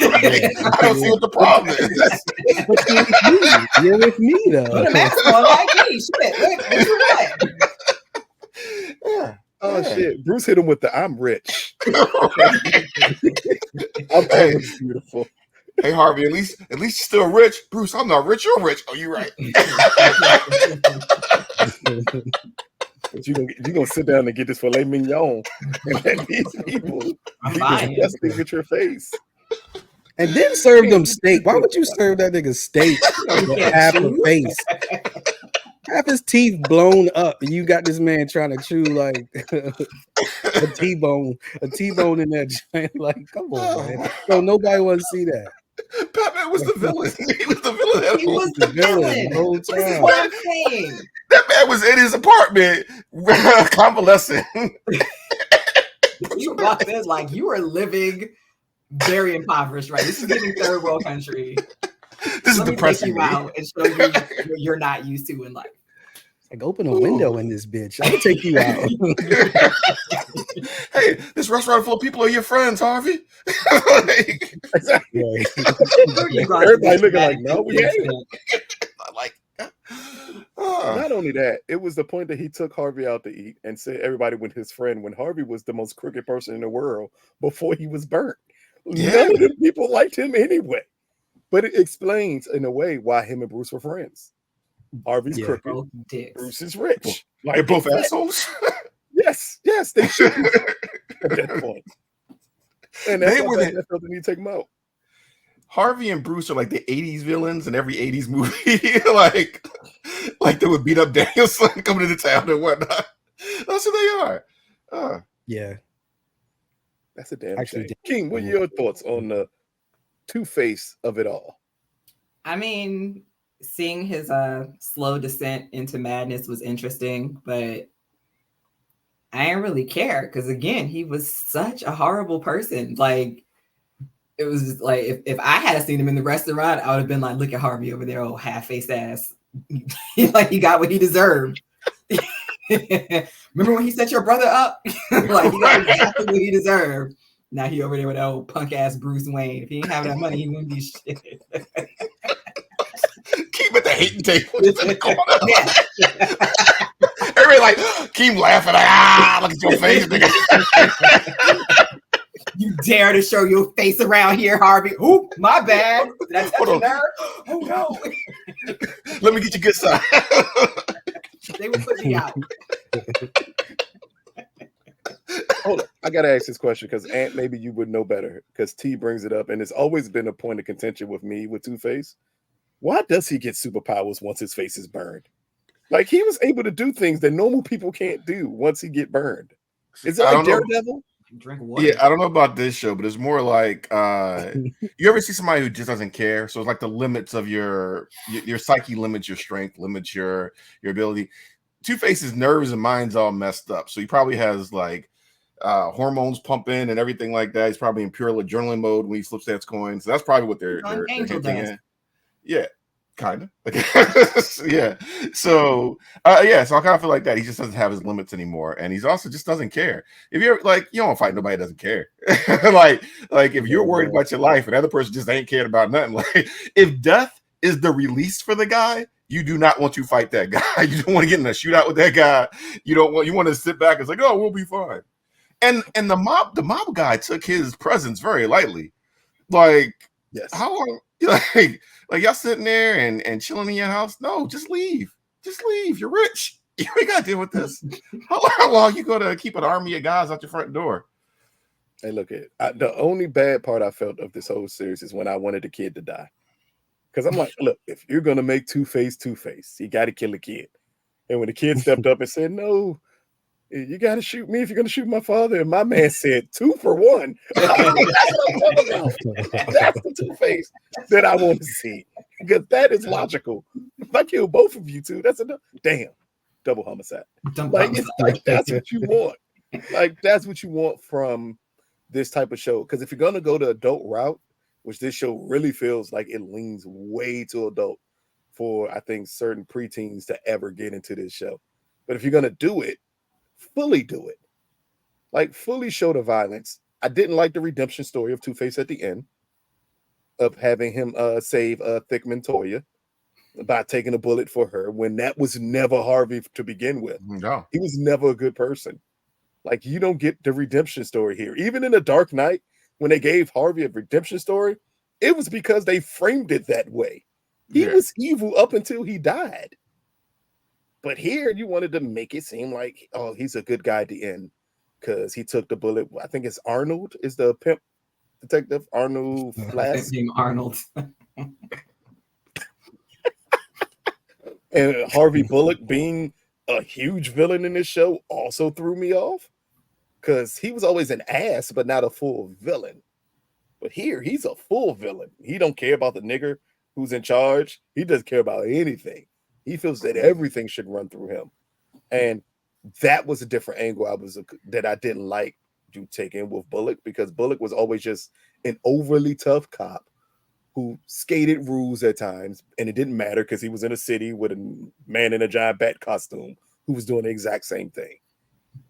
I don't see what the problem is. But you're with me, though. Put a mask on like me. Shit, what you want? Yeah. Oh shit! Bruce hit him with the "I'm rich." I'm beautiful. Hey Harvey, at least you're still rich. Bruce, I'm not rich. You're rich. Oh, you're right. But you're gonna sit down and get this filet mignon and let these people be disgusting with your face. And then serve them steak. Why would you serve that nigga steak with half a face? Half his teeth blown up, and you got this man trying to chew like a T-bone in that joint. Like, come on, man. So nobody want to see that. Batman was the villain. He was the villain. He was the villain the whole time. This is what I'm saying. That man was in his apartment convalescing. You walked in like you were living very impoverished, right? This is giving third world country. This is depressing. Take you out and show you what you're not used to in life. Like, open a window in this bitch. I'll take you out. Hey, this restaurant full of people are your friends, Harvey. Exactly. Everybody looking like, no, we ain't. Not only that, it was the point that he took Harvey out to eat and said everybody was his friend when Harvey was the most crooked person in the world before he was burnt. Yeah. None of the people liked him anyway. But it explains in a way why him and Bruce were friends. Harvey's crooked, Bruce is rich. They're both assholes. Yes, they should at that point. And that's why they need to take him out. Harvey and Bruce are like the 80s villains in every 80s movie. like they would beat up Danielson coming into town and whatnot. That's who they are. Yeah. That's a damn Actually, shame. King, what are your thoughts on the Two-Face of it all? I mean, seeing his slow descent into madness was interesting, but I didn't really care because, again, he was such a horrible person. Like, it was just like if I had seen him in the restaurant, I would have been like, look at Harvey over there, old half-faced ass. Like, he got what he deserved. Remember when he set your brother up? Like, he got exactly what he deserved. Now he over there with that old punk ass Bruce Wayne. If he didn't have that money, he wouldn't be shit. Keep at the hating table. Everybody like keep laughing. Like, look at your face, nigga. You dare to show your face around here, Harvey? Oop, my bad. Did I touch your nerve? Oh no. Let me get your good side. They would put me out. Hold on. I gotta ask this question because Ant, maybe you would know better because T brings it up, and it's always been a point of contention with me with Two-Face. Why does he get superpowers once his face is burned? Like, he was able to do things that normal people can't do once he get burned. Is it like Daredevil? Drink water. Yeah, I don't know about this show, but it's more like you ever see somebody who just doesn't care? So it's like the limits of your psyche limits your strength, limits your ability. Two-Face's nerves and mind's all messed up, so he probably has like hormones pumping and everything like that. He's probably in pure adrenaline mode when he flips that coin. So that's probably what they're hinting at. Yeah, kind of. Yeah. So so I kind of feel like that. He just doesn't have his limits anymore, and he's also just doesn't care. If you're like, you don't fight nobody that doesn't care. like if you're worried about your life and the other person just ain't cared about nothing. Like, if death is the release for the guy, you do not want to fight that guy. You don't want to get in a shootout with that guy. You want to sit back and say, oh, we'll be fine. And the mob guy took his presence very lightly. Like, yes. How long? Like y'all sitting there and chilling in your house? No, just leave. Just leave. You're rich. You ain't got to deal with this. How long you going to keep an army of guys out your front door? Hey, look at the only bad part I felt of this whole series is when I wanted the kid to die. Because I'm like, look, if you're gonna make Two-Face, you got to kill a kid. And when the kid stepped up and said, "No, you got to shoot me if you're gonna shoot my father," and my man said, 2 for 1. That's what I'm talking about. That's the Two-Face that I want to see, because that is logical. If I kill both of you two, that's enough. Damn, double homicide. It's like that's what you want. Like, that's what you want from this type of show. Because if you're gonna go the adult route, which this show really feels like it leans way too adult for, I think, certain preteens to ever get into this show. But if you're gonna do it, fully do it. Like, fully show the violence. I didn't like the redemption story of Two-Face at the end of having him save Thick Montoya by taking a bullet for her, when that was never Harvey to begin with. No. He was never a good person. Like, you don't get the redemption story here. Even in The Dark Knight, when they gave Harvey a redemption story, it was because they framed it that way. He was evil up until he died. But here, you wanted to make it seem like, oh, he's a good guy at the end because he took the bullet. I think it's Arnold is the pimp detective. Arnold Flask. Name Arnold. And Harvey Bullock being a huge villain in this show also threw me off, because he was always an ass, but not a full villain. But here, he's a full villain. He don't care about the nigger who's in charge. He doesn't care about anything. He feels that everything should run through him. And that was a different angle that I didn't like you taking with Bullock, because Bullock was always just an overly tough cop who skated rules at times, and it didn't matter because he was in a city with a man in a giant bat costume who was doing the exact same thing.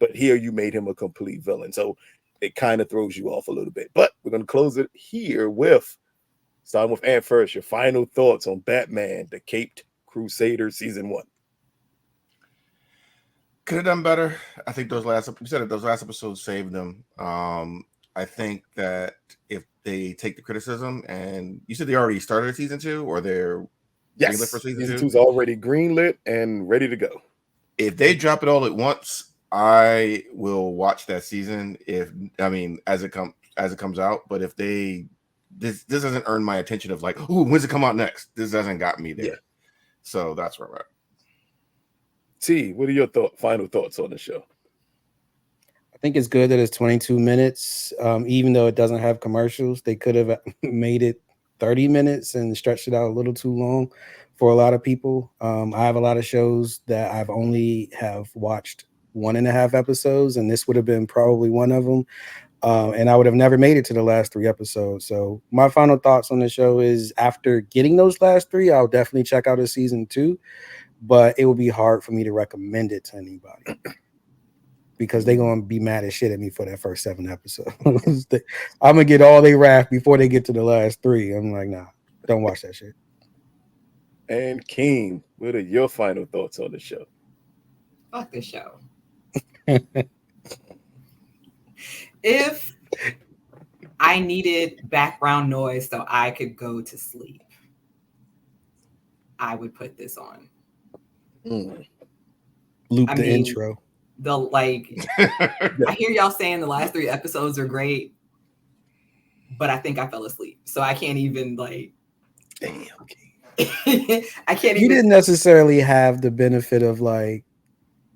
But here you made him a complete villain. So it kind of throws you off a little bit. But we're going to close it here with, starting with Ant first, your final thoughts on Batman, the Caped Crusader Season 1. Could have done better. I think those last episodes saved them. I think that if they take the criticism, and you said they already started season 2, or they're greenlit for season 2? 2's already greenlit and ready to go. If they drop it all at once, I will watch that season. As it comes out. But if they this doesn't earn my attention of like, ooh, when's it come out next? This hasn't got me there. Yeah. So that's where we're at. T, what are your final thoughts on the show? I think it's good that it's 22 minutes. Even though it doesn't have commercials, they could have made it 30 minutes and stretched it out a little too long for a lot of people. I have a lot of shows that I've only have watched 1.5 episodes, and this would have been probably one of them. And I would have never made it to the last 3 episodes. So my final thoughts on the show is after getting those last 3, I'll definitely check out a season 2, but it will be hard for me to recommend it to anybody because they're going to be mad as shit at me for that first 7 episodes. I'm going to get all they wrath before they get to the last 3. I'm like, nah, don't watch that shit. And Keem, what are your final thoughts on the show? Fuck this show. If I needed background noise so I could go to sleep, I would put this on. Loop the intro. I hear y'all saying the last 3 episodes are great, but I think I fell asleep. So I can't even damn. I can't even. You didn't necessarily have the benefit of like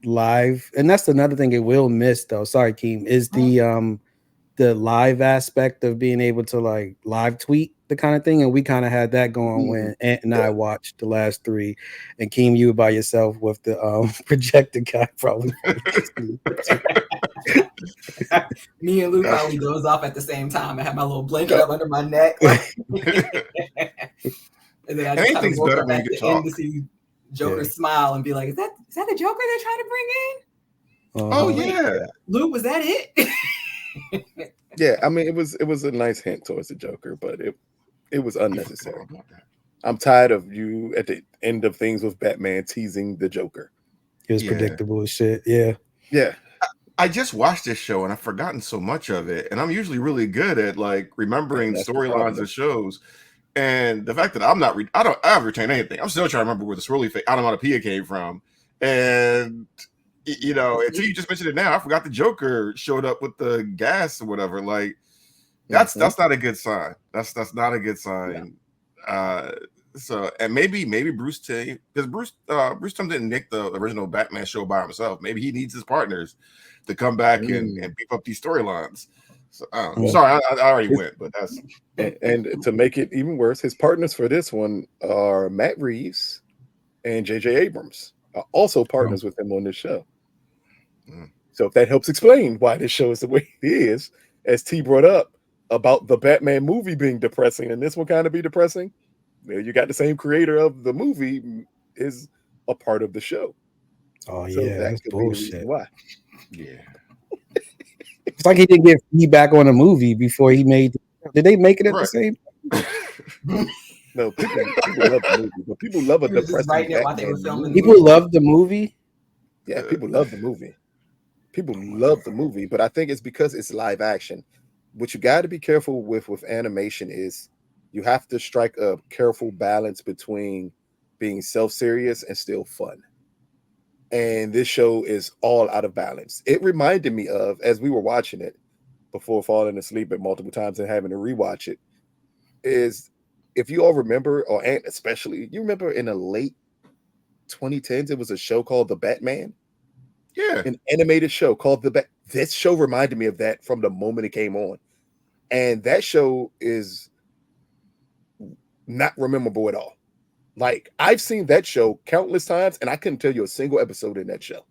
live, and that's another thing it will miss though. Sorry, Keem, is the live aspect of being able to like live tweet the kind of thing, and we kind of had that going when Ant and I watched the last 3, and Keem, you were by yourself with the projector guy probably. Me and Luke probably goes off at the same time. I have my little blanket up under my neck, and then I just kind of woke up at the end to see Joker smile and be like, "Is that the Joker they're trying to bring in?" Oh yeah, Luke, was that it? Yeah, I mean, it was a nice hint towards the Joker, but it was unnecessary. I'm tired of you at the end of things with Batman teasing the Joker. It was predictable as shit. Yeah. I just watched this show and I've forgotten so much of it, and I'm usually really good at like remembering storylines and shows. And the fact that I've retained anything. I'm still trying to remember where the swirly onomatopoeia came from, and you know, until you just mentioned it now, I forgot the Joker showed up with the gas or whatever. Like that's not a good sign. That's not a good sign. Yeah. So, and maybe Bruce Timm, because Bruce Timm didn't make the original Batman show by himself. Maybe he needs his partners to come back and beef up these storylines. So, sorry, I already went, but that's and to make it even worse, his partners for this one are Matt Reeves and J.J. Abrams are also partners with him on this show. So if that helps explain why this show is the way it is, as T brought up about the Batman movie being depressing, and this one kind of be depressing. You got the same creator of the movie is a part of the show. Oh so yeah, that that's could bullshit. be the reason why. Yeah. It's like he didn't get feedback on the movie before he made. Did they make it at the same? No, people love the movie, but people love a depressing Batman. People love the movie. Yeah, people love the movie. People love the movie, but I think it's because it's live action. What you got to be careful with animation is you have to strike a careful balance between being self-serious and still fun. And this show is all out of balance. It reminded me of, as we were watching it before falling asleep at multiple times and having to rewatch it, is if you all remember, or especially, you remember in the late 2010s, it was a show called The Batman. Yeah. An animated show called This show reminded me of that from the moment it came on. And that show is not memorable at all. Like, I've seen that show countless times, and I couldn't tell you a single episode in that show.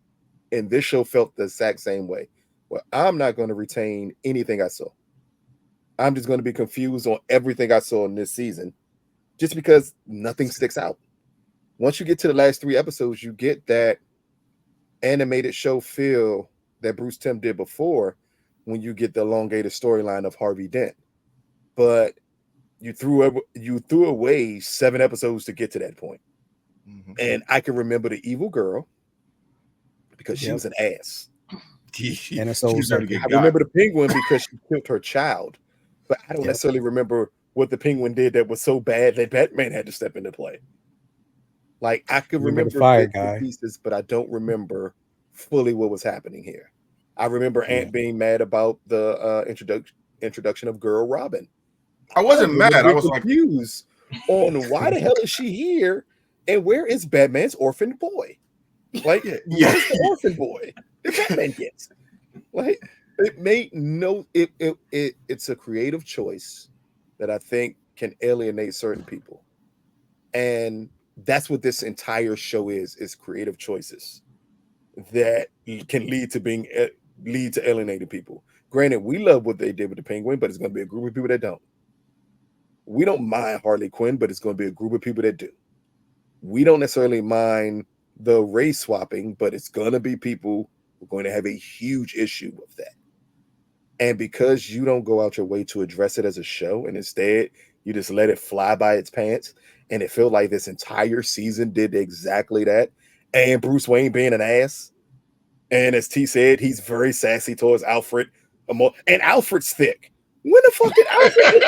And this show felt the exact same way. Well, I'm not going to retain anything I saw. I'm just going to be confused on everything I saw in this season, just because nothing sticks out. Once you get to the last 3 episodes, you get that animated show feel that Bruce Timm did before when you get the elongated storyline of Harvey Dent. But you threw away 7 episodes to get to that point. And I can remember the evil girl because she was an ass. And it's so I remember the penguin because she killed her child, but I don't necessarily remember what the penguin did that was so bad that Batman had to step into play. Like, I could remember the fire guy pieces, but I don't remember fully what was happening here. I remember Ant being mad about the introduction of Girl Robin. I wasn't mad. I was confused on why the hell is she here and where is Batman's orphan boy? Like, where's the orphan boy that Batman gets? Like, it made no. It's a creative choice that I think can alienate certain people, and that's what this entire show is creative choices that can lead to alienating people. Granted, we love what they did with the Penguin, but it's going to be a group of people that don't. We don't mind Harley Quinn, but it's going to be a group of people that do. We don't necessarily mind the race swapping, but it's going to be people who are going to have a huge issue with that. And because you don't go out your way to address it as a show, and instead you just let it fly by its pants, and it felt like this entire season did exactly that. And Bruce Wayne being an ass. And as T said, he's very sassy towards Alfred. And Alfred's thick. When the fuck did Alfred?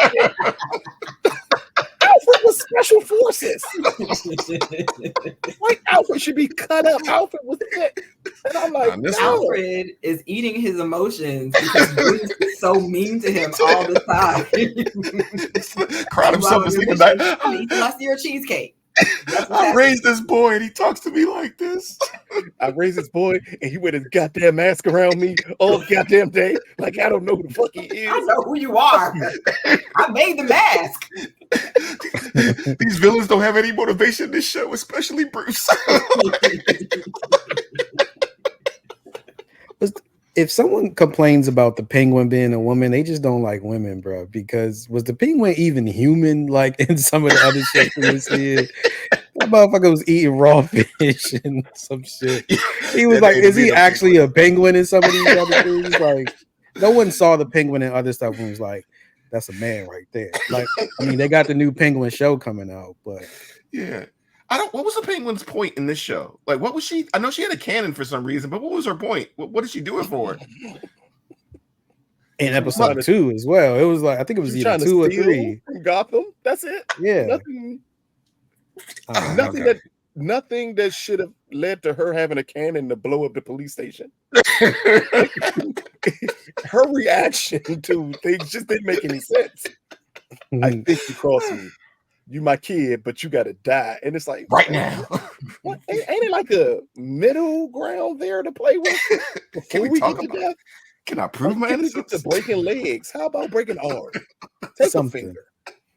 Alfred was special forces. Like, Alfred should be cut up. Alfred was thick. And I'm like, no. Alfred is eating his emotions because Bruce is so mean to him all the time. Cried himself to sleep at night. I'm eating my cereal cheesecake. I raised this boy and he talks to me like this. I raised this boy and he wear his goddamn mask around me all goddamn day. Like, I don't know who the fuck he is. I know who you are. I made the mask. These villains don't have any motivation in this show, especially Bruce. If someone complains about the Penguin being a woman, they just don't like women, bro. Because was the Penguin even human? Like in some of the other shit we see, that motherfucker was eating raw fish and some shit. He was like, "Is he actually a penguin?" In some of these other things, like no one saw the Penguin and other stuff and was like, "That's a man right there." Like, I mean, they got the new Penguin show coming out, but yeah. What was the Penguin's point in this show? Like, what was she? I know she had a cannon for some reason, but what was her point? What did she do it for? In episode 2 as well. It was like, I think it was either 2 or 3. From Gotham. That's it. Yeah. Nothing that should have led to her having a cannon to blow up the police station. Her reaction to things just didn't make any sense. I think you crossed me. You my kid, but you gotta die. And it's like, right now. What? Ain't it like a middle ground there to play with? Can we talk about it? Can I prove my innocence? To breaking legs. How about breaking arms? Take something.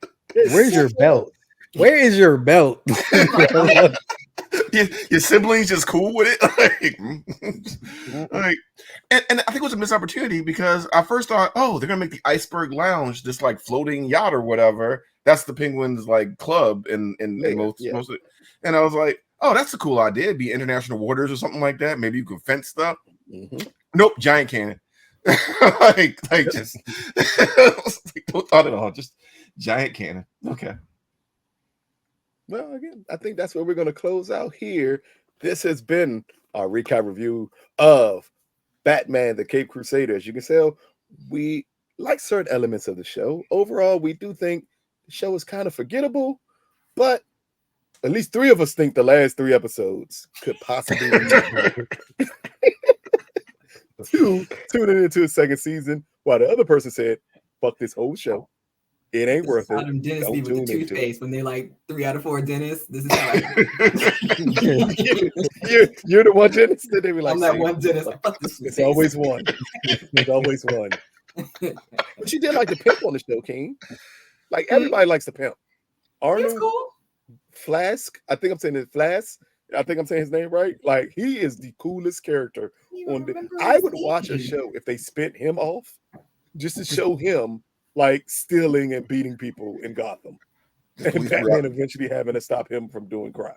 A finger. Where's your belt? Where is your belt? Your siblings just cool with it. And I think it was a missed opportunity because I first thought, oh, they're gonna make the Iceberg Lounge this like floating yacht or whatever. That's the Penguins like club in most of it. And I was like, oh, that's a cool idea. It'd be international waters or something like that. Maybe you could fence stuff. Mm-hmm. Nope, giant cannon. Just don't thought at all. Just giant cannon. Okay. Well, again, I think that's where we're going to close out here. This has been our recap review of Batman, the Caped Crusader. As you can tell, we like certain elements of the show. Overall, we do think the show is kind of forgettable, but at least 3 of us think the last 3 episodes could possibly be tuning into a second season, while the other person said, fuck this whole show. It ain't worth it. Them dentists be with the toothpaste when they like 3 out of 4 dentists. This is how you're the one dentist that they be like, I'm that one dentist. Like, fuck this. It's always one. It's always one. But you did like the pimp on the show, King. Like everybody likes the pimp. Arnold cool. Flask. I think I'm saying it. Flask. I think I'm saying his name right. Like he is the coolest character on the. I would watch a show if they spent him off just to show him like stealing and beating people in Gotham, and Batman eventually having to stop him from doing crime.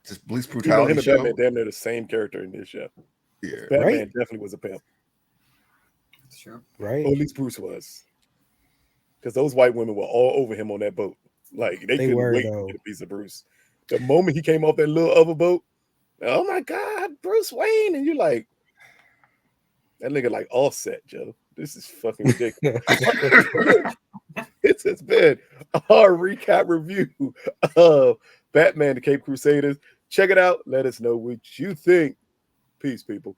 Just police brutality. Him and Batman damn near the same character in this show. Yeah, Batman definitely was a pimp. Sure, right? Or at least Bruce was, because those white women were all over him on that boat. Like they couldn't wait to get a piece of Bruce. The moment he came off that little other boat, oh my God, Bruce Wayne, and you're like, that nigga like Offset, Joe. This is fucking ridiculous. It's has been our recap review of Batman, the Caped Crusaders. Check it out. Let us know what you think. Peace, people.